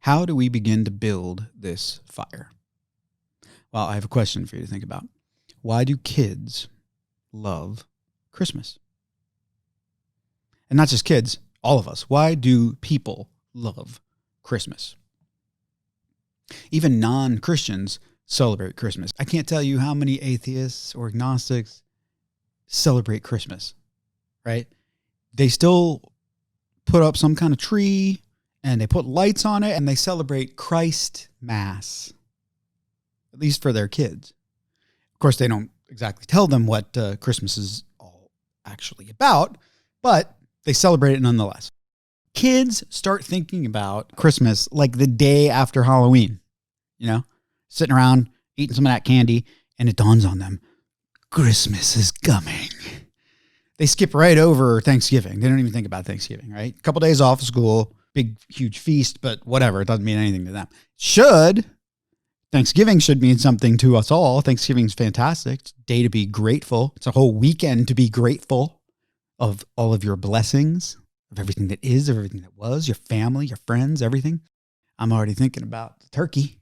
How do we begin to build this fire? Well, I have a question for you to think about. Why do kids love Christmas? And not just kids, all of us. Why do people love Christmas? Even non-Christians celebrate Christmas. I can't tell you how many atheists or agnostics celebrate Christmas, right? They still put up some kind of tree and they put lights on it and they celebrate Christ Mass, at least for their kids. Of course, they don't exactly tell them what Christmas is all actually about, but they celebrate it nonetheless. Kids start thinking about Christmas like the day after Halloween, sitting around eating some of that candy, and it dawns on them, Christmas is coming. They skip right over Thanksgiving. They don't even think about Thanksgiving, right? A couple days off of school, big, huge feast, but whatever. It doesn't mean anything to them. Thanksgiving should mean something to us all. Thanksgiving's fantastic. It's a day to be grateful. It's a whole weekend to be grateful of all of your blessings, of everything that is, of everything that was, your family, your friends, everything. I'm already thinking about the turkey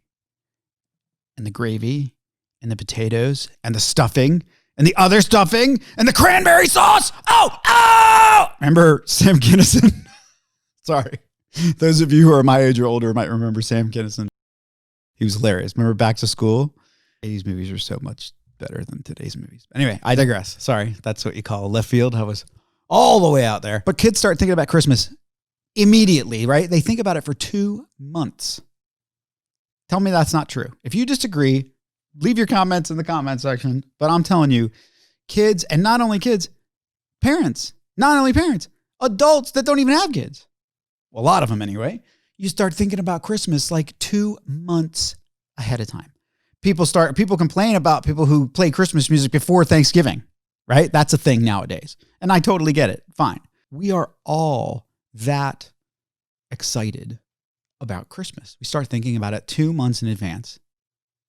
and the gravy and the potatoes and the stuffing and the other stuffing and the cranberry sauce. Oh! Remember Sam Kinison? Sorry. Those of you who are my age or older might remember Sam Kinison. He was hilarious. Remember Back to School? 80s movies are so much better than today's movies. Anyway, I digress. Sorry. That's what you call left field. I was all the way out there. But kids start thinking about Christmas immediately, right? They think about it for 2 months. Tell me that's not true. If you disagree, leave your comments in the comment section. But I'm telling you, kids, and not only kids, parents, adults that don't even have kids. Well, a lot of them anyway. You start thinking about Christmas like 2 months ahead of time. People complain about people who play Christmas music before Thanksgiving, right? That's a thing nowadays. And I totally get it. Fine. We are all that excited about Christmas. We start thinking about it 2 months in advance.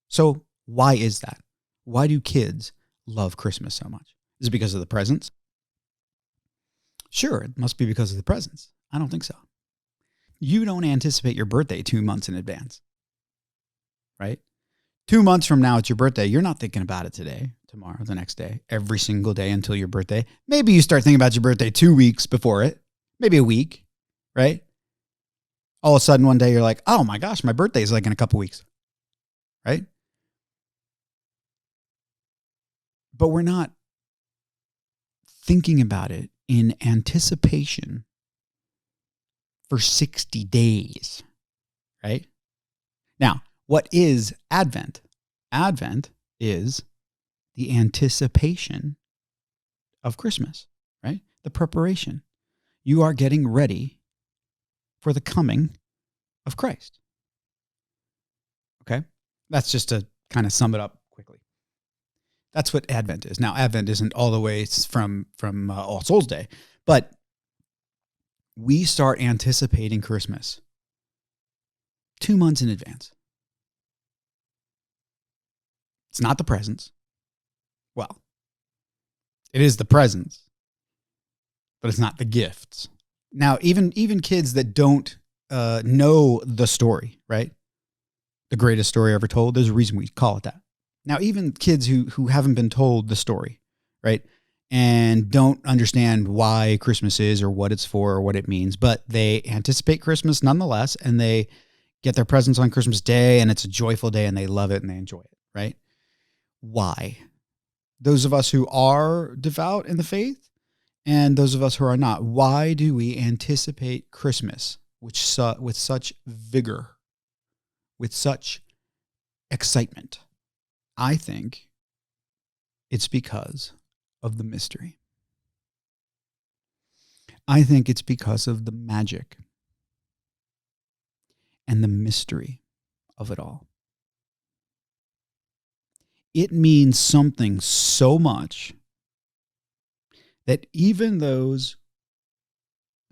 So why is that? Why do kids love Christmas so much? Is it because of the presents? Sure, it must be because of the presents. I don't think so. You don't anticipate your birthday 2 months in advance, right? 2 months from now, it's your birthday. You're not thinking about it today, tomorrow, the next day, every single day until your birthday. Maybe you start thinking about your birthday 2 weeks before it, maybe a week, right? All of a sudden, one day you're like, oh my gosh, my birthday is like in a couple weeks, right? But we're not thinking about it in anticipation for 60 days, right? Now, what is Advent? Advent is the anticipation of Christmas, right? The preparation. You are getting ready for the coming of Christ. Okay? That's just to kind of sum it up quickly. That's what Advent is. Now, Advent isn't all the way from All Souls Day, but we start anticipating Christmas 2 months in advance. It's not the presents. Well, it is the presents, but it's not the gifts. Now, even kids that don't know the story, right? The greatest story ever told, there's a reason we call it that. Now, even kids who haven't been told the story, right? And don't understand why Christmas is or what it's for or what it means, but they anticipate Christmas nonetheless, and they get their presents on Christmas Day, and it's a joyful day, and they love it and they enjoy it, right? Why? Those of us who are devout in the faith and those of us who are not, why do we anticipate Christmas with such vigor, with such excitement? I think it's because of the mystery. I think it's because of the magic and the mystery of it all. It means something so much that even those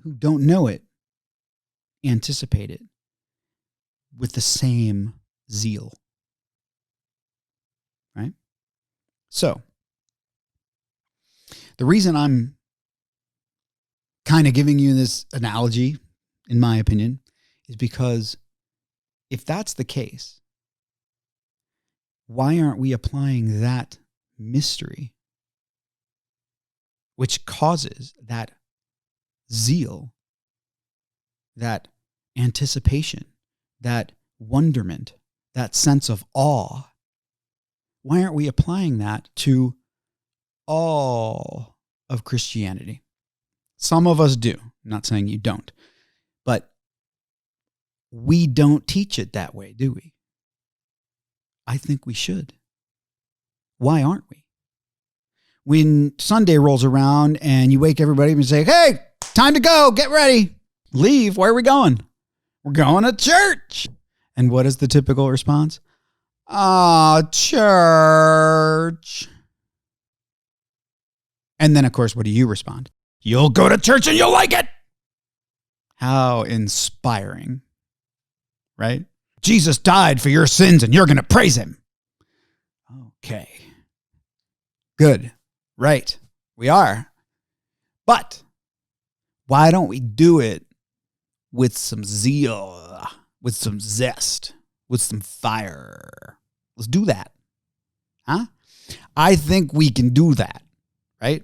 who don't know it anticipate it with the same zeal. Right? So, the reason I'm kind of giving you this analogy, in my opinion, is because if that's the case, why aren't we applying that mystery, which causes that zeal, that anticipation, that wonderment, that sense of awe? Why aren't we applying that to all of Christianity? Some of us do. I'm not saying you don't. But we don't teach it that way, do we? I think we should. Why aren't we? When Sunday rolls around and you wake everybody up and say, hey, time to go, get ready, leave, where are we going? We're going to church. And what is the typical response? Oh, church. And then, of course, what do you respond? You'll go to church and you'll like it. How inspiring, right? Jesus died for your sins and you're going to praise him. Okay. Good. Right. We are. But why don't we do it with some zeal, with some zest, with some fire? Let's do that. Huh? I think we can do that, right?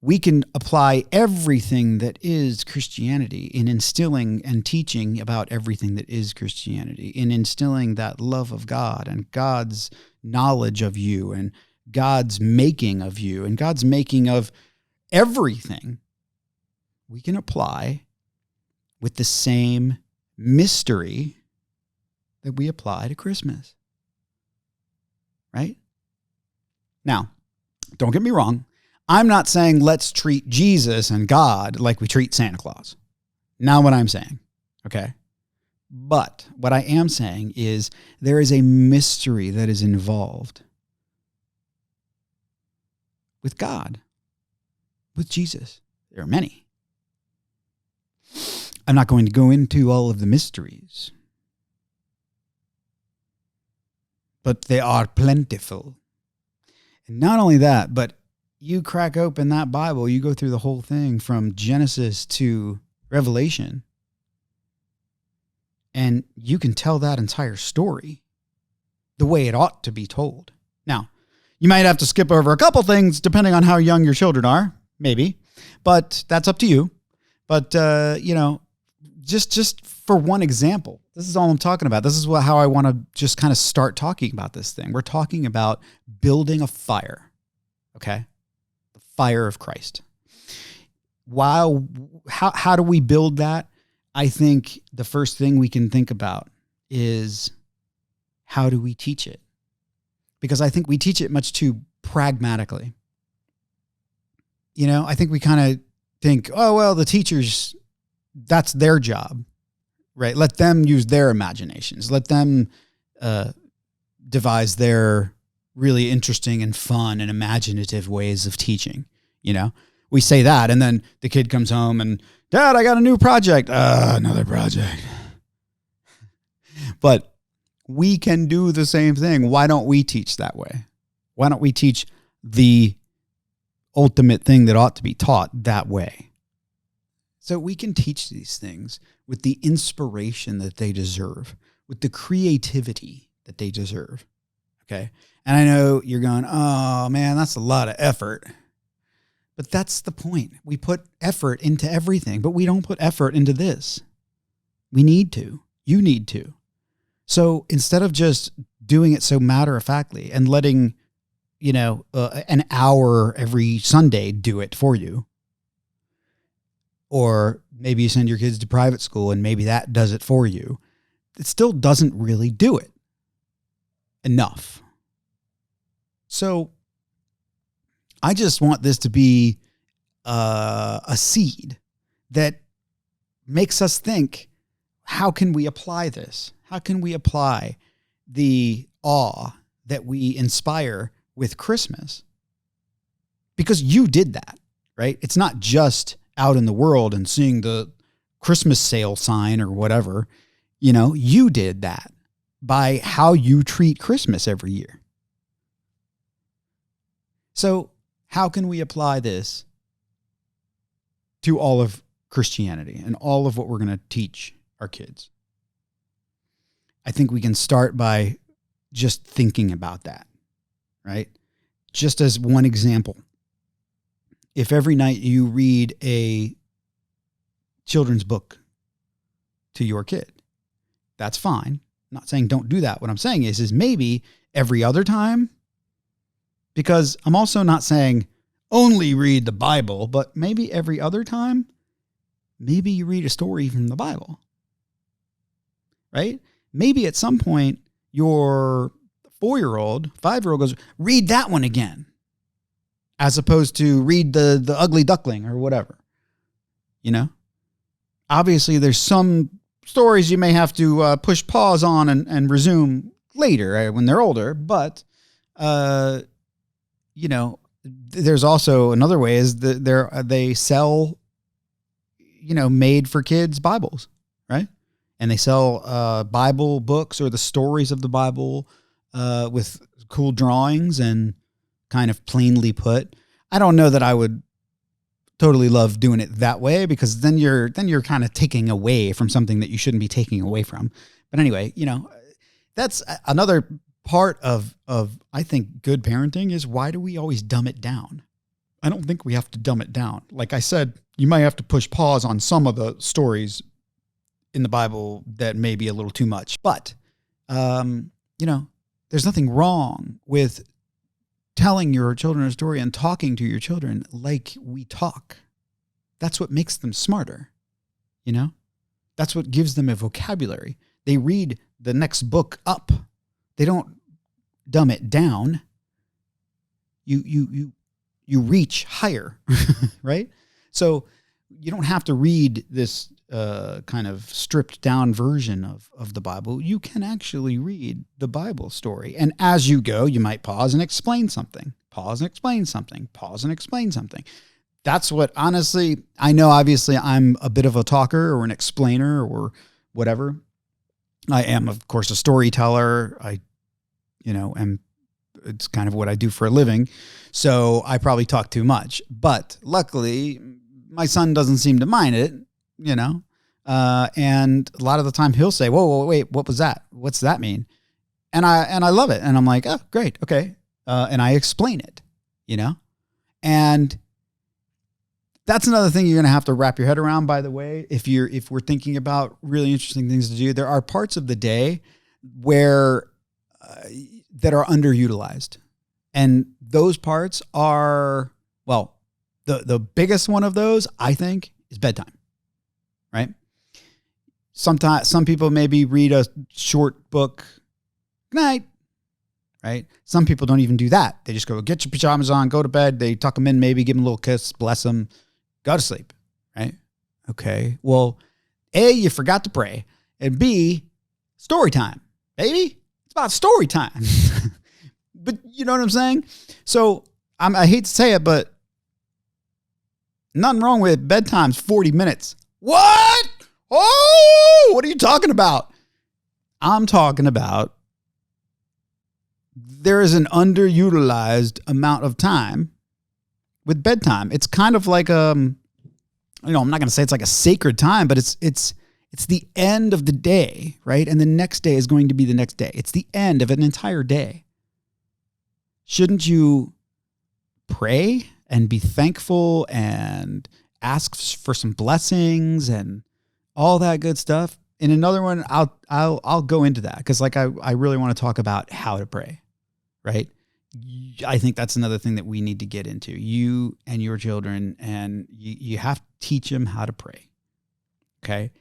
We can apply everything that is Christianity in instilling and teaching about everything that is Christianity, in instilling that love of God and God's knowledge of you and God's making of you and God's making of everything. We can apply with the same mystery that we apply to Christmas, right? Now, don't get me wrong. I'm not saying let's treat Jesus and God like we treat Santa Claus. Not what I'm saying, okay? But what I am saying is there is a mystery that is involved with God, with Jesus. There are many. I'm not going to go into all of the mysteries, but they are plentiful. And not only that, but you crack open that Bible, you go through the whole thing from Genesis to Revelation, and you can tell that entire story the way it ought to be told. Now, you might have to skip over a couple things depending on how young your children are, maybe, but that's up to you. But, just for one example, this is all I'm talking about. This is how I want to just kind of start talking about this thing. We're talking about building a fire, okay? Fire of Christ. Wow. How do we build that? I think the first thing we can think about is how do we teach it? Because I think we teach it much too pragmatically. I think we kind of think, oh, well, the teachers, that's their job, right? Let them use their imaginations. Let them devise their really interesting and fun and imaginative ways of teaching. We say that, and then the kid comes home and, Dad, I got a new project. Another project. But we can do the same thing. Why don't we teach that way? Why don't we teach the ultimate thing that ought to be taught that way? So we can teach these things with the inspiration that they deserve, with the creativity that they deserve. Okay? And I know you're going, oh man, that's a lot of effort. But that's the point. We put effort into everything, but we don't put effort into this. We need to. You need to. So instead of just doing it so matter-of-factly and letting, an hour every Sunday do it for you, or maybe you send your kids to private school and maybe that does it for you, it still doesn't really do it enough. So I just want this to be a seed that makes us think, how can we apply this? How can we apply the awe that we inspire with Christmas? Because you did that, right? It's not just out in the world and seeing the Christmas sale sign or whatever. You did that by how you treat Christmas every year. So how can we apply this to all of Christianity and all of what we're going to teach our kids? I I think we can start by just thinking about that, right? Just as one example, if every night you read a children's book to your kid, that's fine. I'm not saying don't do that. What I'm saying is maybe every other time, because I'm also not saying only read the Bible, but maybe every other time, maybe you read a story from the Bible, right? Maybe at some point your 4-year-old, 5-year-old goes, read that one again, as opposed to read the Ugly Duckling or whatever, you know? Obviously, there's some stories you may have to push pause on and resume later, right, when they're older. But, you know, there's also another way is that they sell, you know, made for kids Bibles, right? And they sell Bible books or the stories of the Bible with cool drawings and kind of plainly put. I don't know that I would totally love doing it that way, because then you're kind of taking away from something that you shouldn't be taking away from. But anyway, you know, that's another part of I think good parenting is, why do we always dumb it down? I don't think we have to dumb it down. Like I said, you might have to push pause on some of the stories in the Bible that may be a little too much. But, you know, there's nothing wrong with telling your children a story and talking to your children like we talk. That's what makes them smarter, you know? That's what gives them a vocabulary. They read the next book up. They don't dumb it down. You reach higher, right? So you don't have to read this kind of stripped down version of the Bible. You can actually read the Bible story. And as you go, you might pause and explain something. Pause and explain something. Pause and explain something. That's what, honestly, I know obviously I'm a bit of a talker or an explainer or whatever. I am, of course, a storyteller. And it's kind of what I do for a living. So I probably talk too much. But luckily, my son doesn't seem to mind it, you know. And a lot of the time he'll say, whoa, wait, what was that? What's that mean? And I love it. And I'm like, oh, great. Okay. And I explain it, you know. And that's another thing you're going to have to wrap your head around, by the way. If we're thinking about really interesting things to do, there are parts of the day where that are underutilized. And those parts are, well, the biggest one of those, I think, is bedtime, right? Sometimes some people maybe read a short book night, right? Some people don't even do that. They just go, get your pajamas on, go to bed. They tuck them in, maybe give them a little kiss, bless them, go to sleep, right? Okay. Well, A, you forgot to pray. And B, story time, baby. It's about story time. But you know what I'm saying? So I hate to say it, but nothing wrong with bedtime's 40 minutes. What? Oh, what are you talking about? I'm talking about there is an underutilized amount of time with bedtime. It's kind of like I'm not going to say it's like a sacred time, but it's the end of the day, right? And the next day is going to be the next day. It's the end of an entire day. Shouldn't you pray and be thankful and ask for some blessings and all that good stuff? In another one, I'll go into that, because like I really want to talk about how to pray, right? I think that's another thing that we need to get into, you and your children, and you have to teach them how to pray. Okay.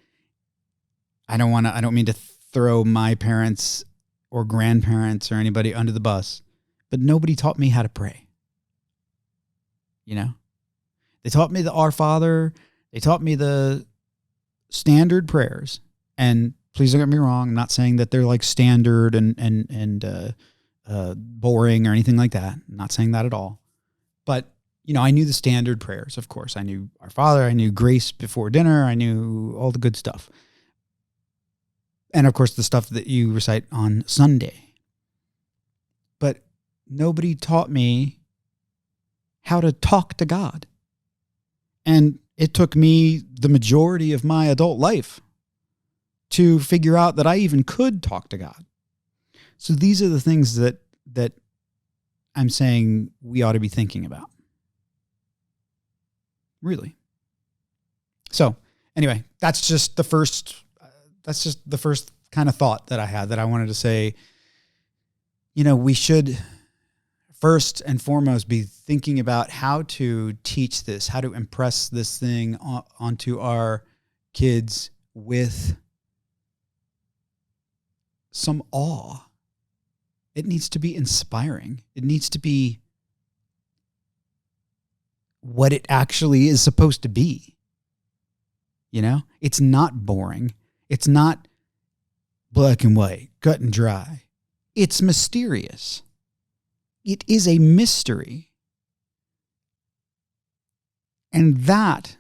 I don't mean to throw my parents or grandparents or anybody under the bus, but nobody taught me how to pray. You know, they taught me the Our Father. They taught me the standard prayers. And please don't get me wrong, I'm not saying that they're like standard and boring or anything like that. I'm not saying that at all. But, you know, I knew the standard prayers, of course. I knew Our Father. I knew grace before dinner. I knew all the good stuff. And, of course, the stuff that you recite on Sunday. But nobody taught me how to talk to God. And it took me the majority of my adult life to figure out that I even could talk to God. So these are the things that I'm saying we ought to be thinking about. Really. So anyway, that's just the first kind of thought that I had, that I wanted to say, we should first and foremost be thinking about how to teach this, how to impress this thing onto our kids with some awe. It needs to be inspiring. It needs to be what it actually is supposed to be. It's not boring. It's not black and white, cut and dry. It's mysterious. It is a mystery. And that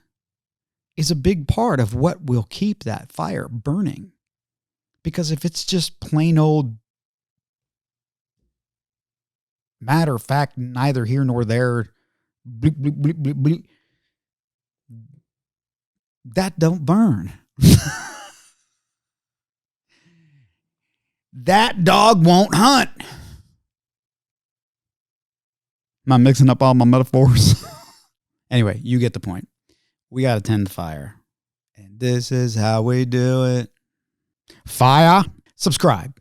is a big part of what will keep that fire burning. Because if it's just plain old matter of fact, neither here nor there, bleep, bleep, bleep, bleep, bleep, that don't burn. That dog won't hunt. Am I mixing up all my metaphors? Anyway, you get the point. We got to tend the fire. And this is how we do it. Fire. Subscribe.